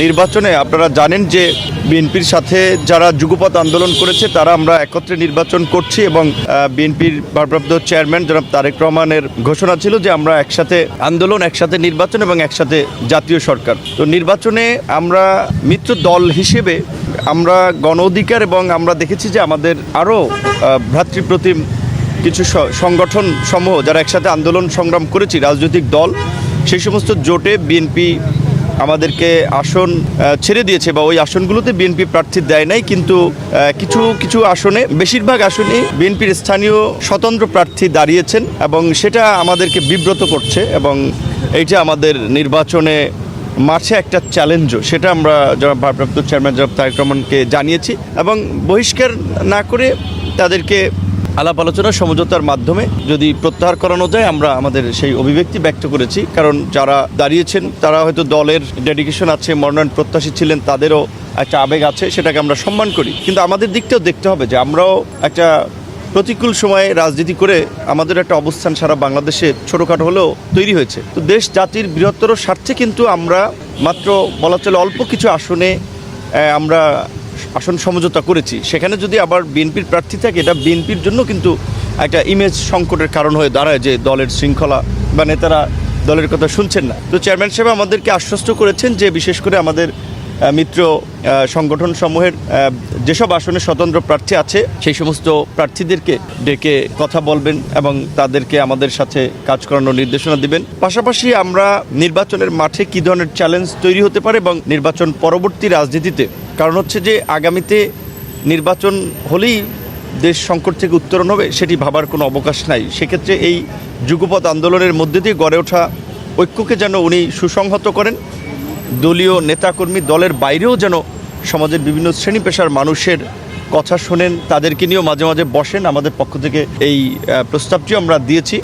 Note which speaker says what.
Speaker 1: নির্বাচনে আপনারা জানেন যে বিএনপির সাথে যারা যুগপৎ আন্দোলন করেছে তারা আমরা একত্রে নির্বাচন করছি এবং বিএনপির ভারপ্রাপ্ত চেয়ারম্যান জনাব তারেক রহমানের ঘোষণা ছিল যে আমরা একসাথে আন্দোলন, একসাথে নির্বাচন এবং একসাথে জাতীয় সরকার। তো নির্বাচনে আমরা মিত্র দল হিসেবে আমরা গণ অধিকার এবং আমরা দেখেছি যে আমাদের আরও ভ্রাতৃপ্রতিম কিছু সংগঠন সমূহ যারা একসাথে আন্দোলন সংগ্রাম করেছি, রাজনৈতিক দল, সেই সমস্ত জোটে বিএনপি আমাদেরকে আসন ছেড়ে দিয়েছে বা ওই আসনগুলোতে বিএনপি প্রার্থী দেয় নাই, কিন্তু কিছু কিছু আসনে, বেশিরভাগ আসনে বিএনপির স্থানীয় স্বতন্ত্র প্রার্থী দাঁড়িয়েছেন এবং সেটা আমাদেরকে বিব্রত করছে এবং এইটা আমাদের নির্বাচনে মাঠে একটা চ্যালেঞ্জও, সেটা আমরা যারা ভারপ্রাপ্ত চেয়ারম্যান জনাব তারেক রহমানকে জানিয়েছি এবং বহিষ্কার না করে তাদেরকে আলাপ আলোচনা সমঝোতার মাধ্যমে যদি প্রত্যাহার করানো যায় আমরা আমাদের সেই অভিব্যক্তি ব্যক্ত করেছি। কারণ যারা দাঁড়িয়েছেন তারা হয়তো দলের ডেডিকেশন আছে, মনোনয়ন প্রত্যাশী ছিলেন, তাদেরও একটা আবেগ আছে, সেটাকে আমরা সম্মান করি। কিন্তু আমাদের দিকটাও দেখতে হবে যে আমরাও একটা প্রতিকূল সময়ে রাজনীতি করে আমাদের একটা অবস্থান সারা বাংলাদেশে ছোটোখাটো হলেও তৈরি হয়েছে। তো দেশ জাতির বৃহত্তর স্বার্থে কিন্তু আমরা মাত্র বলা চলে অল্প কিছু আসনে আমরা আসন সমঝোতা করেছি। সেখানে যদি আবার বিএনপির প্রার্থী থাকে এটা বিএনপির জন্য কিন্তু একটা ইমেজ সংকটের কারণ হয়ে দাঁড়ায় যে দলের শৃঙ্খলা বা নেতারা দলের কথা শুনছেন না। তো চেয়ারম্যান সাহেব আমাদেরকে আশ্বস্ত করেছেন যে বিশেষ করে আমাদের মিত্র সংগঠন সমূহের যেসব আসনে স্বতন্ত্র প্রার্থী আছে সেই সমস্ত প্রার্থীদেরকে ডেকে কথা বলবেন এবং তাদেরকে আমাদের সাথে কাজ করানোর নির্দেশনা দিবেন। পাশাপাশি আমরা নির্বাচনের মাঠে কী ধরনের চ্যালেঞ্জ তৈরি হতে পারে এবং নির্বাচন পরবর্তী রাজনীতিতে, কারণ হচ্ছে যে আগামীতে নির্বাচন হলেই দেশ সংকট থেকে উত্তরণ হবে সেটি ভাবার কোনো অবকাশ নাই। সেক্ষেত্রে এই যুগপৎ আন্দোলনের মধ্যে দিয়ে গড়ে ওঠা ঐক্যকে যেন উনি সুসংহত করেন, দলীয় নেতাকর্মী দলের বাইরেও যেন সমাজের বিভিন্ন শ্রেণী পেশার মানুষের কথা শোনেন, তাদেরকে নিয়েও মাঝে মাঝে বসেন। আমাদের পক্ষ থেকে এই প্রস্তাবটিও আমরা দিয়েছি।